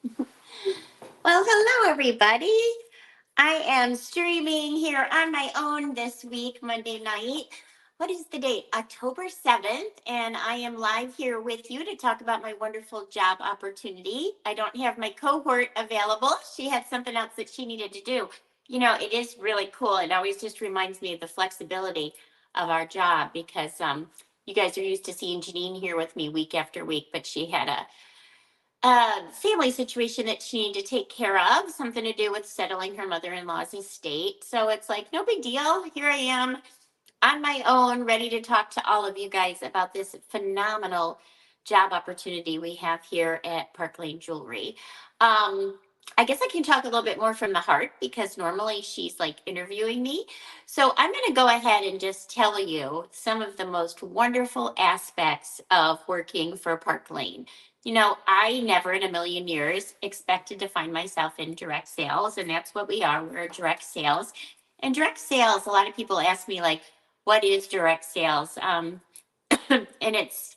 Well, hello, everybody. I am streaming here on my own this week, Monday night. What is the date? October 7th. And I am live here with you to talk about my wonderful job opportunity. I don't have my cohort available. She had something else that she needed to do. You know, it is really cool. It always just reminds me of the flexibility of our job because you guys are used to seeing Janine here with me week after week, but she had a family situation that she needed to take care of, something to do with settling her mother-in-law's estate. So it's like, no big deal. Here I am on my own, ready to talk to all of you guys about this phenomenal job opportunity we have here at Park Lane Jewelry. Um, I guess I can talk a little bit more from the heart because normally she's like interviewing me. So I'm going to go ahead and just tell you some of the most wonderful aspects of working for Park Lane. You know, I never in a million years expected to find myself in direct sales, and that's what we are. We're direct sales. And direct sales, a lot of people ask me, like, what is direct sales? And it's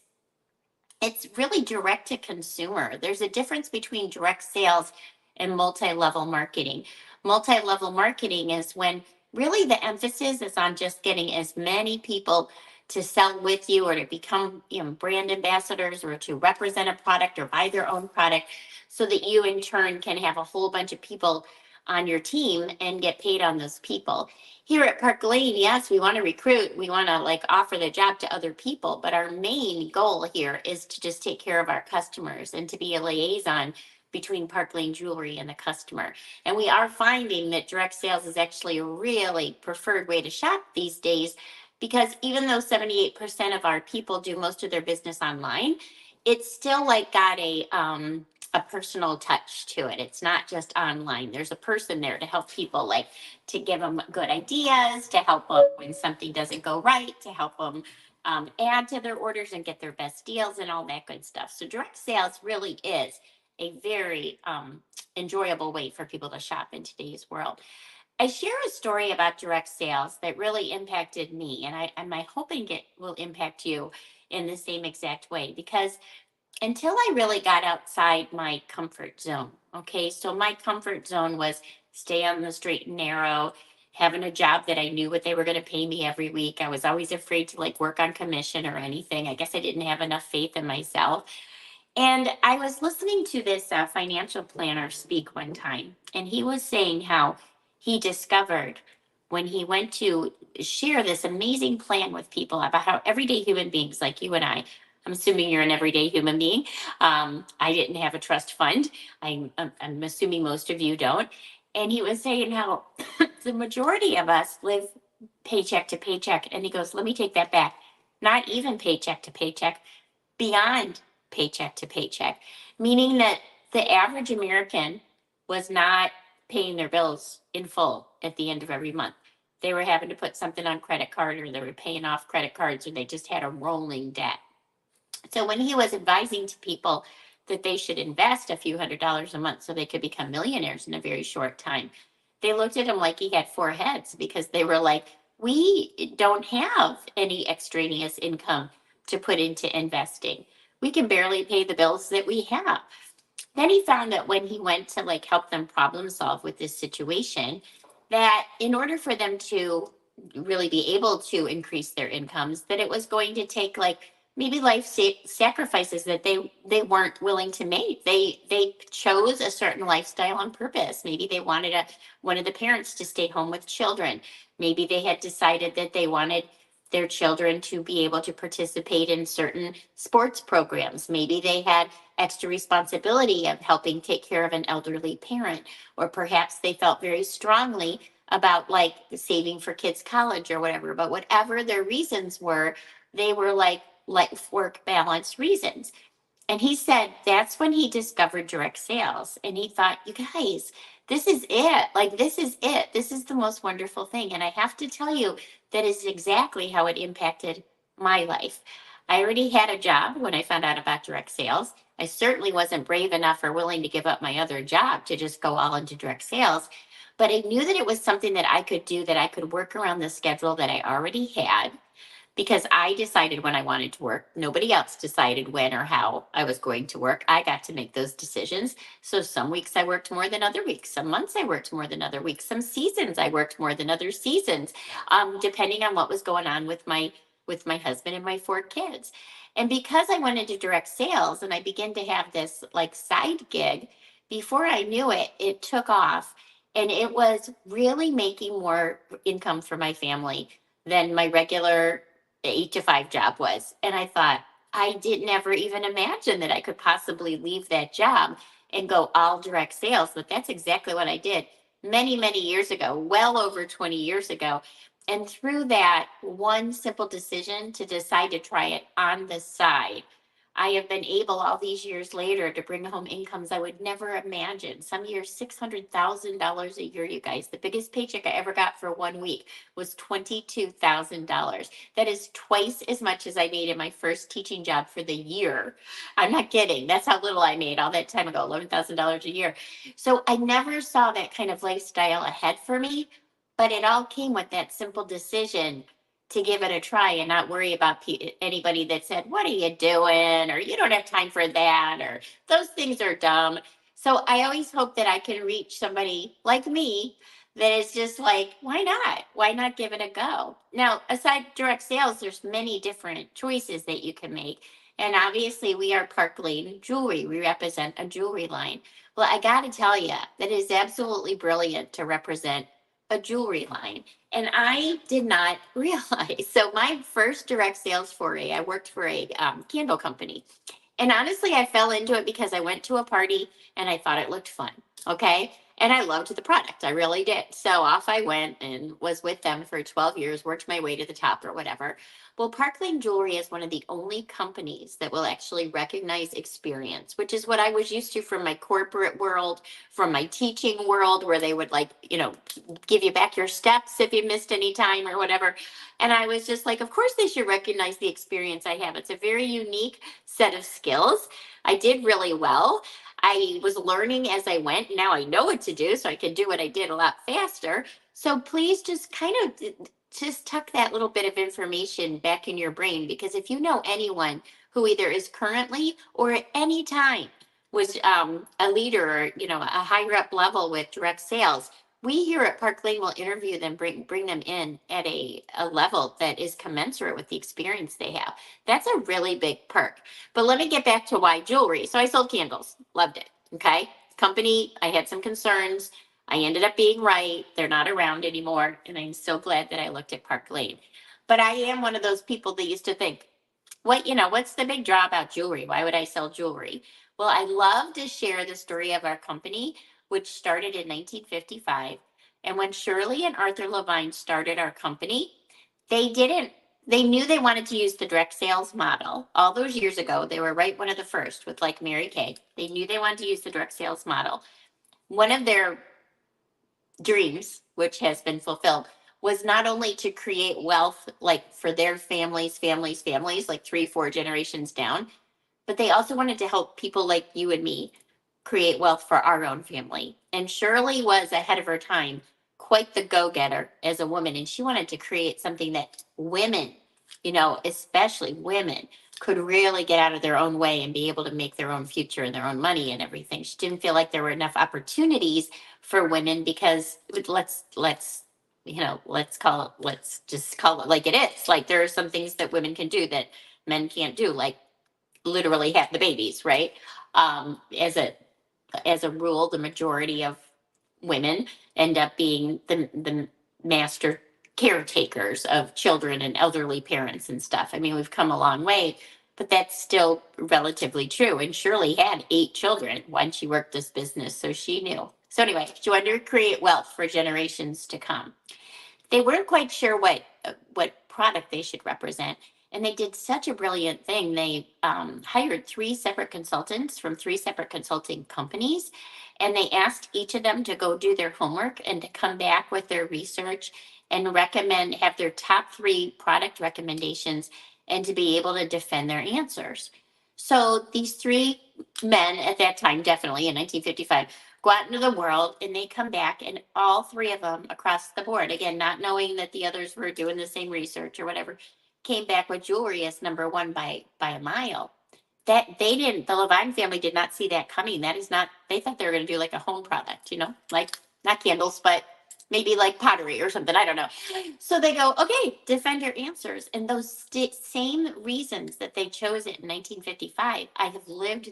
really direct to consumer. There's a difference between direct sales and multi-level marketing. Multi-level marketing is when really the emphasis is on just getting as many people to sell with you or to become, brand ambassadors or to represent a product or buy their own product so that you in turn can have a whole bunch of people on your team and get paid on those people. Here at Park Lane, yes, we want to recruit, we want to like offer the job to other people, but our main goal here is to just take care of our customers and to be a liaison between Park Lane Jewelry and the customer. And we are finding that direct sales is actually a really preferred way to shop these days because even though 78% of our people do most of their business online, it's still like got a personal touch to it. It's not just online. There's a person there to help people, like to give them good ideas, to help them when something doesn't go right, to help them add to their orders and get their best deals and all that good stuff. So direct sales really is a very enjoyable way for people to shop in today's world. I share a story about direct sales that really impacted me, and I'm hoping it will impact you in the same exact way because until I really got outside my comfort zone. Okay. So my comfort zone was stay on the straight and narrow, having a job that I knew what they were going to pay me every week. I was always afraid to like work on commission or anything. I guess I didn't have enough faith in myself. And I was listening to this financial planner speak one time, and he was saying how he discovered when he went to share this amazing plan with people about how everyday human beings like you and I'm assuming you're an everyday human being. I didn't have a trust fund. I'm assuming most of you don't. And he was saying how the majority of us live paycheck to paycheck. And he goes, let me take that back. Not even paycheck to paycheck, beyond paycheck to paycheck, meaning that the average American was not paying their bills in full at the end of every month. They were having to put something on credit card or they were paying off credit cards or they just had a rolling debt. So when he was advising to people that they should invest a few $100s a month so they could become millionaires in a very short time, they looked at him like he had four heads because they were like, we don't have any extraneous income to put into investing. We can barely pay the bills that we have. Then he found that when he went to like help them problem solve with this situation, that in order for them to really be able to increase their incomes, that it was going to take like maybe sacrifices that they weren't willing to make. They chose a certain lifestyle on purpose. Maybe they wanted one of the parents to stay home with children. Maybe they had decided that they wanted their children to be able to participate in certain sports programs. Maybe they had extra responsibility of helping take care of an elderly parent, or perhaps they felt very strongly about like saving for kids' college or whatever. But whatever their reasons were, they were like life work balance reasons. And he said that's when he discovered direct sales. And he thought, you guys, this is it. Like, this is it. This is the most wonderful thing. And I have to tell you, that is exactly how it impacted my life. I already had a job when I found out about direct sales. I certainly wasn't brave enough or willing to give up my other job to just go all into direct sales. But I knew that it was something that I could do, that I could work around the schedule that I already had, because I decided when I wanted to work. Nobody else decided when or how I was going to work. I got to make those decisions. So some weeks I worked more than other weeks. Some months I worked more than other weeks. Some seasons I worked more than other seasons, depending on what was going on with my husband and my 4 kids. And because I went into direct sales and I began to have this like side gig, before I knew it, it took off and it was really making more income for my family than my regular 8 to 5 job was. And I thought, I did never even imagine that I could possibly leave that job and go all direct sales. But that's exactly what I did many, many years ago, well over 20 years ago. And through that one simple decision to decide to try it on the side, I have been able all these years later to bring home incomes I would never imagine. Some years, $600,000 a year, you guys. The biggest paycheck I ever got for 1 week was $22,000. That is twice as much as I made in my first teaching job for the year. I'm not kidding. That's how little I made all that time ago, $11,000 a year. So I never saw that kind of lifestyle ahead for me, but it all came with that simple decision to give it a try and not worry about anybody that said, "What are you doing?" or "You don't have time for that," or "Those things are dumb." So I always hope that I can reach somebody like me that is just like, why not? Why not give it a go? Now, aside direct sales, there's many different choices that you can make. And obviously, we are Park Lane Jewelry. We represent a jewelry line. Well, I got to tell you, that is absolutely brilliant to represent a jewelry line. And I did not realize. So, my first direct sales foray, I worked for a candle company. And honestly, I fell into it because I went to a party and I thought it looked fun. Okay. And I loved the product. I really did. So off I went and was with them for 12 years, worked my way to the top or whatever. Well, Park Lane Jewelry is one of the only companies that will actually recognize experience, which is what I was used to from my corporate world, from my teaching world, where they would like, give you back your steps if you missed any time or whatever. And I was just like, of course they should recognize the experience I have. It's a very unique set of skills. I did really well. I was learning as I went. Now I know what to do, so I can do what I did a lot faster. So please just kind of just tuck that little bit of information back in your brain, because if you know anyone who either is currently or at any time was a leader or a higher up level with direct sales, we here at Park Lane will interview them, bring them in at a level that is commensurate with the experience they have. That's a really big perk. But let me get back to why jewelry. So I sold candles, loved it. Okay. Company, I had some concerns. I ended up being right. They're not around anymore. And I'm so glad that I looked at Park Lane. But I am one of those people that used to think, what's the big draw about jewelry? Why would I sell jewelry? Well, I love to share the story of our company, which started in 1955. And when Shirley and Arthur Levine started our company, they didn't, they knew they wanted to use the direct sales model. All those years ago, they were right one of the first with like Mary Kay. They knew they wanted to use the direct sales model. One of their dreams, which has been fulfilled, was not only to create wealth like for their families, like 3, 4 generations down, but they also wanted to help people like you and me create wealth for our own family. And Shirley was ahead of her time, quite the go getter as a woman. And she wanted to create something that women, especially women, could really get out of their own way and be able to make their own future and their own money and everything. She didn't feel like there were enough opportunities for women because let's just call it like it is. Like there are some things that women can do that men can't do, like literally have the babies, right? As a rule, the majority of women end up being the master caretakers of children and elderly parents and stuff. I mean, we've come a long way, but that's still relatively true. And Shirley had 8 children when she worked this business, so she knew. So anyway, she wanted to create wealth for generations to come. They weren't quite sure what product they should represent, and they did such a brilliant thing. They hired 3 separate consultants from 3 separate consulting companies, and they asked each of them to go do their homework and to come back with their research and have their top 3 product recommendations and to be able to defend their answers. So these 3 men at that time, definitely in 1955, go out into the world and they come back, and all 3 of them across the board, again, not knowing that the others were doing the same research or whatever, came back with jewelry as number one by a mile. That they didn't, the Levine family did not see that coming. That is not, they thought they were going to do like a home product, like not candles, but maybe like pottery or something. I don't know. So they go, okay, defend your answers. And those same reasons that they chose it in 1955, I have lived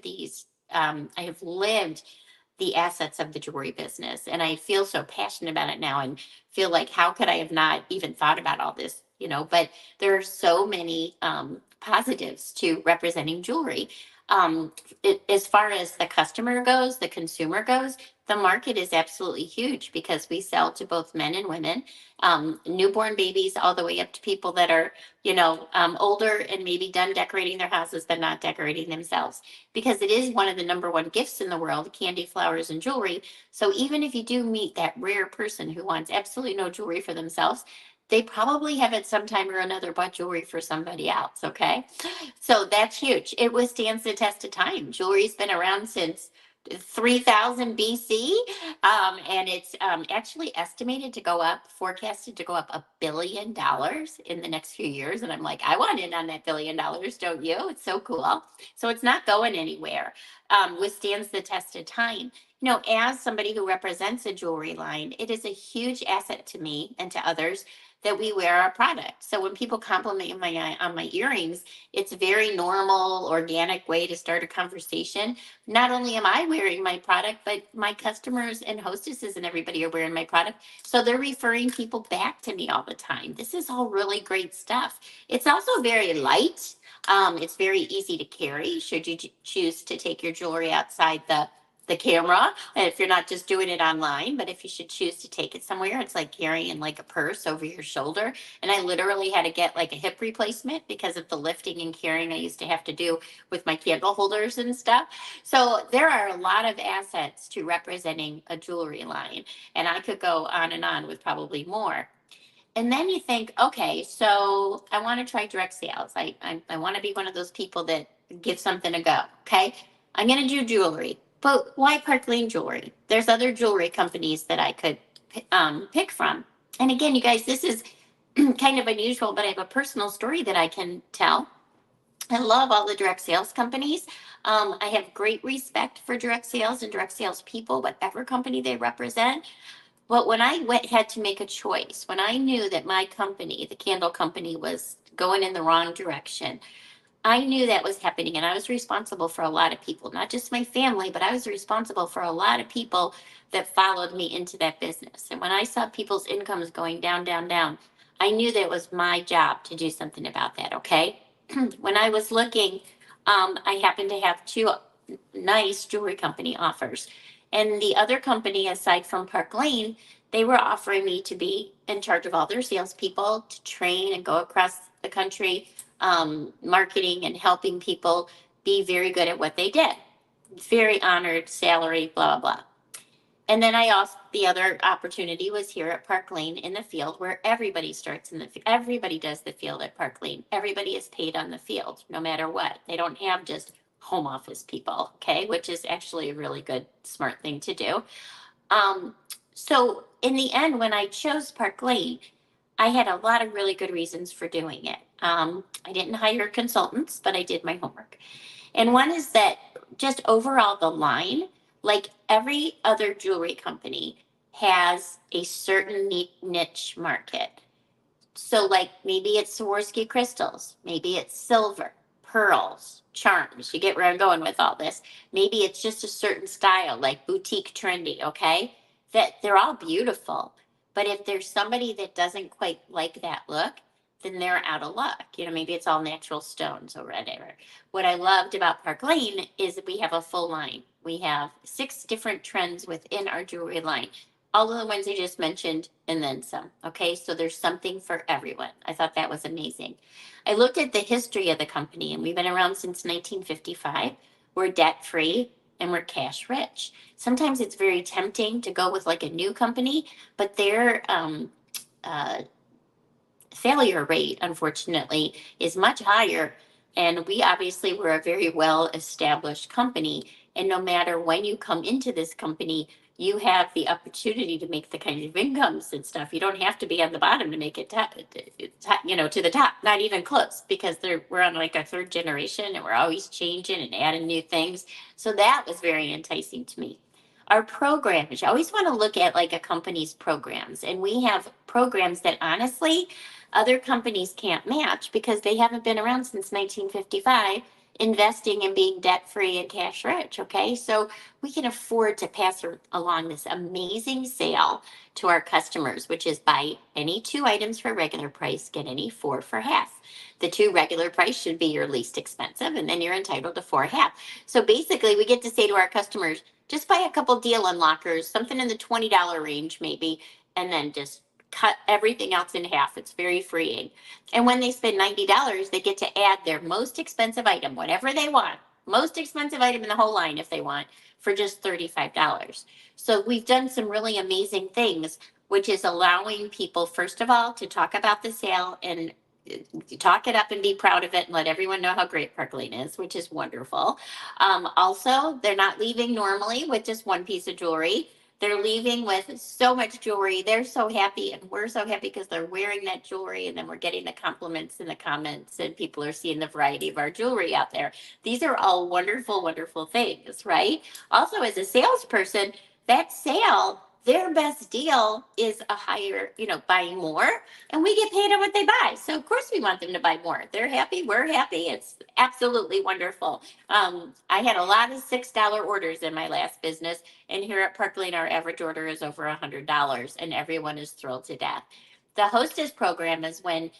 I have lived the assets of the jewelry business. And I feel so passionate about it now and feel like, how could I have not even thought about all this? But there are so many positives to representing jewelry. As far as the customer goes, the consumer goes, the market is absolutely huge because we sell to both men and women, newborn babies, all the way up to people that are, older and maybe done decorating their houses, but not decorating themselves. Because it is one of the number one gifts in the world, candy, flowers, and jewelry. So even if you do meet that rare person who wants absolutely no jewelry for themselves, they probably have at some time or another bought jewelry for somebody else. Okay. So that's huge. It withstands the test of time. Jewelry's been around since 3000 BC. And it's actually estimated to go up, forecasted to go up $1 billion in the next few years. And I'm like, I want in on that $1 billion, don't you? It's so cool. So it's not going anywhere. Withstands the test of time. As somebody who represents a jewelry line, it is a huge asset to me and to others that we wear our product. So when people compliment my on my earrings, it's a very normal, organic way to start a conversation. Not only am I wearing my product, but my customers and hostesses and everybody are wearing my product. So they're referring people back to me all the time. This is all really great stuff. It's also very light. It's very easy to carry should you choose to take your jewelry outside the camera, and if you're not just doing it online, but if you should choose to take it somewhere, it's like carrying like a purse over your shoulder. And I literally had to get like a hip replacement because of the lifting and carrying I used to have to do with my candle holders and stuff. So there are a lot of assets to representing a jewelry line, and I could go on and on with probably more. And then you think, okay, so I want to try direct sales. I want to be one of those people that give something a go. Okay, I'm going to do jewelry, but why Park Lane Jewelry? There's other jewelry companies that I could pick from. And again, you guys, this is kind of unusual, but I have a personal story that I can tell. I love all the direct sales companies. I have great respect for direct sales and direct sales people, whatever company they represent. But when I had to make a choice, when I knew that my company, the candle company, was going in the wrong direction, I knew that was happening. And I was responsible for a lot of people, not just my family, but I was responsible for a lot of people that followed me into that business. And when I saw people's incomes going down, down, down, I knew that it was my job to do something about that. Okay. When I was looking, I happened to have two nice jewelry company offers. And the other company, aside from Park Lane, they were offering me to be in charge of all their salespeople, to train and go across the country, marketing and helping people be very good at what they did. Very honored salary, blah, blah, blah. And then I also, the other opportunity was here at Park Lane in the field where everybody starts in everybody does the field at Park Lane. Everybody is paid on the field, no matter what. They don't have just home office people, okay, which is actually a really good, smart thing to do. Um, so in the end, when I chose Park Lane, I had a lot of really good reasons for doing it. I didn't hire consultants, but I did my homework. And one is that just overall, the line, like every other jewelry company, has a certain niche market. So, like maybe it's Swarovski crystals, maybe it's silver, pearls, charms. You get where I'm going with all this. Maybe it's just a certain style, like boutique trendy, okay? That they're all beautiful. But if there's somebody that doesn't quite like that look, then they're out of luck. Maybe it's all natural stones or whatever. What I loved about Park Lane is that we have a full line. We have 6 different trends within our jewelry line, all of the ones I just mentioned, and then some. Okay, so there's something for everyone. I thought that was amazing. I looked at the history of the company, and we've been around since 1955. We're debt free and we're cash rich. Sometimes it's very tempting to go with like a new company, but their failure rate, unfortunately, is much higher. And we obviously were a very well established company. And no matter when you come into this company, you have the opportunity to make the kind of incomes and stuff. You don't have to be on the bottom to make it to the top, not even close, because we're on like our third generation and we're always changing and adding new things. So that was very enticing to me. Our programs, you always want to look at like a company's programs, and we have programs that honestly other companies can't match because they haven't been around since 1955, investing and being debt free and cash rich. Okay, so we can afford to pass along this amazing sale to our customers, which is buy any two items for regular price, get any four for half. The two regular price should be your least expensive, and then you're entitled to four half. So basically, we get to say to our customers, just buy a couple deal unlockers, something in the $20 range maybe, and then just cut everything else in half. It's very freeing. And when they spend $90, they get to add their most expensive item, whatever they want, most expensive item in the whole line if they want, for just $35. So we've done some really amazing things, which is allowing people, first of all, to talk about the sale and talk it up and be proud of it and let everyone know how great Park Lane is, which is wonderful. Also, they're not leaving normally with just one piece of jewelry. They're leaving with so much jewelry. They're so happy, and we're so happy because they're wearing that jewelry, and then we're getting the compliments and the comments, and people are seeing the variety of our jewelry out there. These are all wonderful, wonderful things, right? Also, as a salesperson, that sale, their best deal is a higher, buying more, and we get paid on what they buy. So of course we want them to buy more. They're happy, we're happy. It's absolutely wonderful. I had a lot of $6 orders in my last business, and here at Park Lane, our average order is over $100, and everyone is thrilled to death. The hostess program is when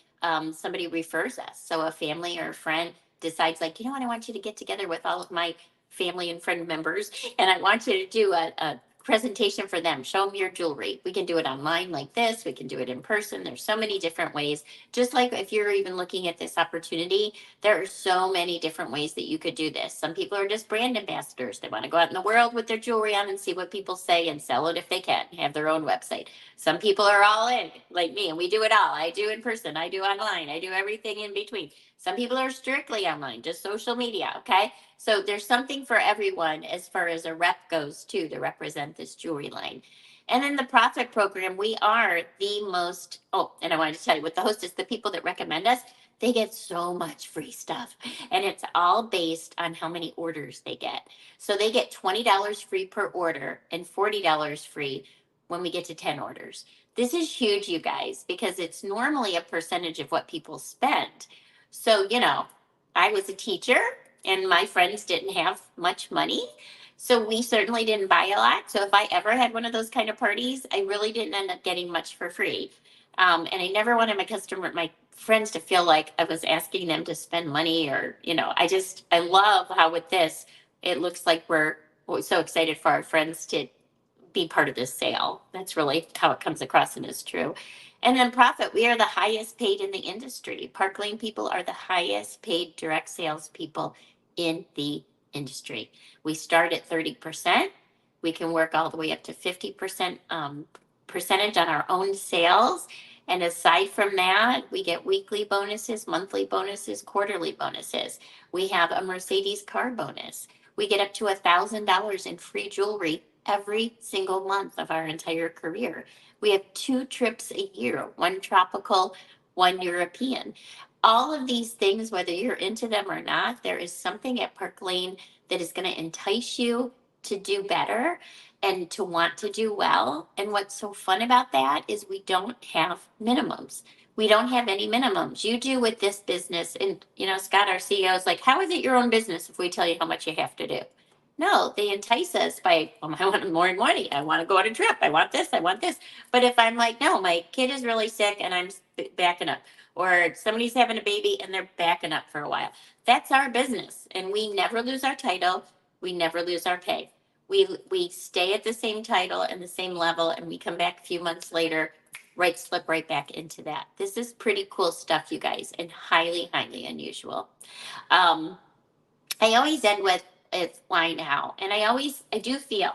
somebody refers us. So a family or a friend decides, like, you know what, I want you to get together with all of my family and friend members, and I want you to do a presentation for them. Show them your jewelry. We can do it online like this. We can do it in person. There's so many different ways. Just like if you're even looking at this opportunity, there are so many different ways that you could do this. Some people are just brand ambassadors. They want to go out in the world with their jewelry on and see what people say and sell it if they can, have their own website. Some people are all in, like me, and we do it all. I do in person. I do online. I do everything in between. Some people are strictly online, just social media. Okay. So there's something for everyone as far as a rep goes too, to represent this jewelry line. And then the profit program, we are the most, oh, and I wanted to tell you with the hostess, the people that recommend us, they get so much free stuff. And it's all based on how many orders they get. So they get $20 free per order and $40 free when we get to 10 orders. This is huge, you guys, because it's normally a percentage of what people spend. So, I was a teacher and my friends didn't have much money. So we certainly didn't buy a lot. So if I ever had one of those kind of parties, I really didn't end up getting much for free. And I never wanted my friends to feel like I was asking them to spend money or, I love how with this, it looks like we're so excited for our friends to be part of this sale. That's really how it comes across and is true. And then profit, we are the highest paid in the industry. Park Lane people are the highest paid direct sales people in the industry. We start at 30%. We can work all the way up to 50% percentage on our own sales. And aside from that, we get weekly bonuses, monthly bonuses, quarterly bonuses. We have a Mercedes car bonus. We get up to $1,000 in free jewelry every single month of our entire career. We have 2 trips a year, one tropical, one European. All of these things, whether you're into them or not, there is something at Park Lane that is going to entice you to do better and to want to do well. And what's so fun about that is we don't have minimums. We don't have any minimums. You do with this business. And, Scott, our CEO, is like, how is it your own business if we tell you how much you have to do? No, they entice us by, I want more money. I want to go on a trip. I want this. I want this. But if I'm like, no, my kid is really sick and I'm backing up, or somebody's having a baby and they're backing up for a while, that's our business. And we never lose our title. We never lose our pay. We stay at the same title and the same level, and we come back a few months later, slip right back into that. This is pretty cool stuff, you guys, and highly, highly unusual. I always end with, it's why now. And I do feel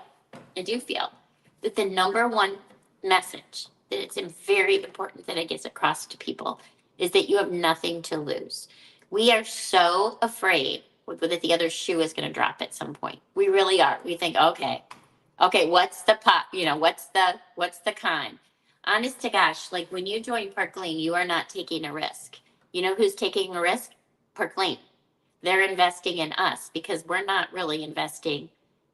that the number one message that it's very important that it gets across to people is that you have nothing to lose. We are so afraid that the other shoe is going to drop at some point. We really are. We think, okay, Okay, what's the pop? What's the con? Honest to gosh, like when you join Park Lane, you are not taking a risk. You know who's taking a risk? Park Lane. They're investing in us because we're not really investing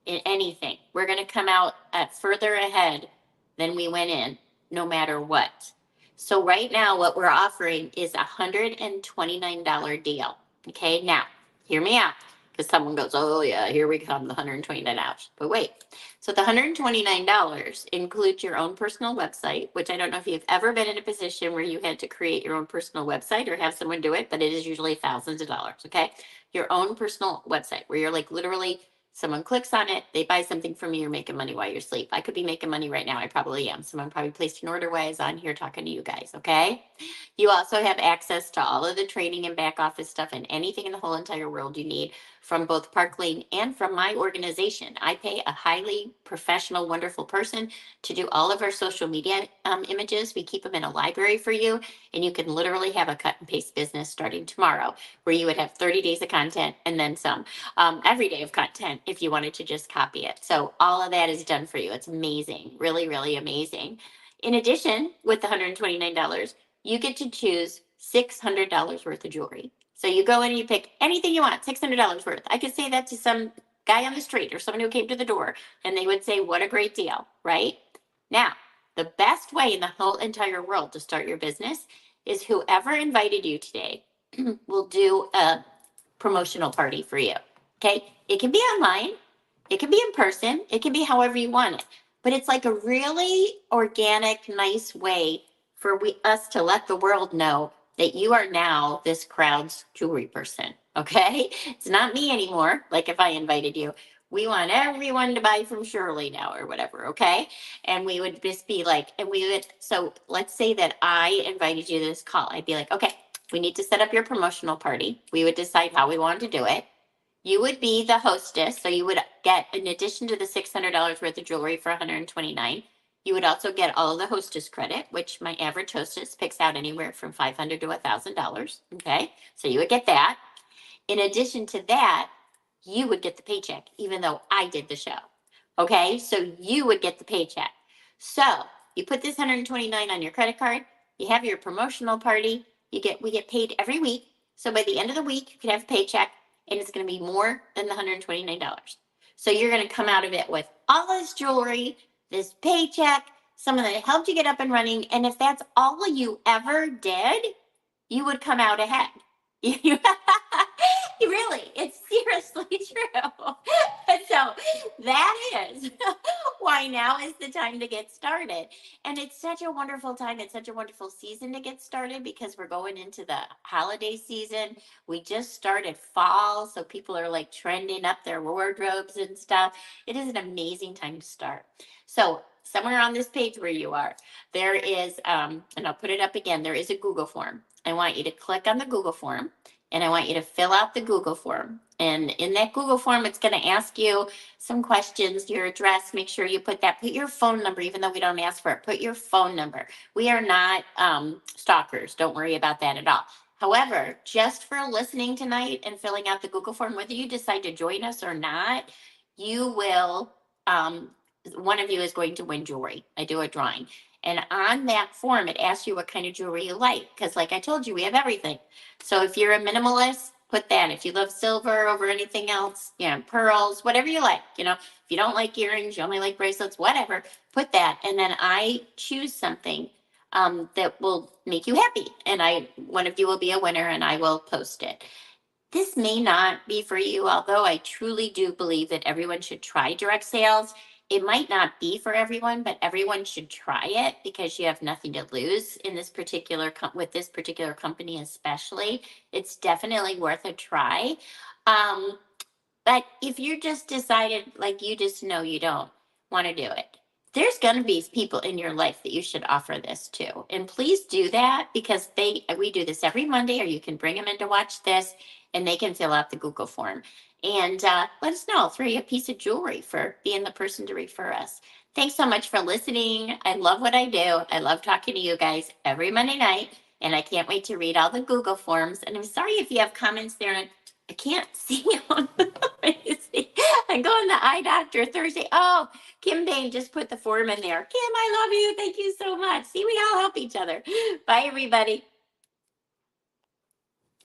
in anything. We're going to come out at further ahead than we went in, no matter what. So right now, what we're offering is $129 deal. Okay, now hear me out because someone goes, "Oh yeah, here we come, the $129." But wait, so the $129 includes your own personal website, which I don't know if you've ever been in a position where you had to create your own personal website or have someone do it, but it is usually thousands of dollars. Okay, your own personal website where you're like literally someone clicks on it, they buy something from you, you're making money while you're asleep. I could be making money right now. I probably am. Someone probably placed an order while I was on here talking to you guys. Okay. You also have access to all of the training and back office stuff and anything in the whole entire world you need from both Park Lane and from my organization. I pay a highly professional, wonderful person to do all of our social media images. We keep them in a library for you, and you can literally have a cut and paste business starting tomorrow where you would have 30 days of content and then some, every day of content if you wanted to just copy it. So all of that is done for you. It's amazing, really, really amazing. In addition, with the $129, you get to choose $600 worth of jewelry. So you go in and you pick anything you want, $600 worth. I could say that to some guy on the street or someone who came to the door, and they would say, "What a great deal," right? Now, the best way in the whole entire world to start your business is whoever invited you today will do a promotional party for you. Okay. It can be online, it can be in person, it can be however you want it. But it's like a really organic, nice way for us to let the world know that you are now this crowd's jewelry person. Okay. It's not me anymore. Like if I invited you, we want everyone to buy from Shirley now or whatever. Okay. And we would just be like, so let's say that I invited you to this call. I'd be like, okay, we need to set up your promotional party. We would decide how we wanted to do it. You would be the hostess, so you would get, in addition to the $600 worth of jewelry for $129, you would also get all of the hostess credit, which my average hostess picks out anywhere from $500 to $1,000. Okay, so you would get that. In addition to that, you would get the paycheck, even though I did the show. Okay, so you would get the paycheck. So you put this 129 on your credit card. You have your promotional party. We get paid every week. So by the end of the week, you can have a paycheck, and it's going to be more than the $129. So you're going to come out of it with all this jewelry, this paycheck, someone that helped you get up and running. And if that's all you ever did, you would come out ahead. You really, it's seriously true. So that is why now is the time to get started. And it's such a wonderful time. It's such a wonderful season to get started because we're going into the holiday season. We just started fall, so people are like trending up their wardrobes and stuff. It is an amazing time to start. So somewhere on this page where you are, there is, and I'll put it up again, there is a Google form. I want you to click on the Google form and I want you to fill out the Google form. And in that Google form, it's going to ask you some questions, your address, make sure you put your phone number, even though we don't ask for it, put your phone number. We are not stalkers. Don't worry about that at all. However, just for listening tonight and filling out the Google form, whether you decide to join us or not, you will, one of you is going to win jewelry. I do a drawing. And on that form, it asks you what kind of jewelry you like. Because like I told you, we have everything. So if you're a minimalist, put that. If you love silver over anything else, pearls, whatever you like, if you don't like earrings, you only like bracelets, whatever, put that. And then I choose something that will make you happy. And one of you will be a winner and I will post it. This may not be for you, although I truly do believe that everyone should try direct sales. It might not be for everyone, but everyone should try it because you have nothing to lose in this particular with this particular company, especially. It's definitely worth a try. But if you're just decided, like you just know you don't want to do it, there's going to be people in your life that you should offer this to. And please do that because we do this every Monday, or you can bring them in to watch this and they can fill out the Google form. And let us know. I'll throw you a piece of jewelry for being the person to refer us. Thanks so much for listening. I love what I do. I love talking to you guys every Monday night. And I can't wait to read all the Google forms. And I'm sorry if you have comments there. I can't see them. I'm going to the eye doctor Thursday. Oh, Kim Bain just put the form in there. Kim, I love you. Thank you so much. See, we all help each other. Bye, everybody.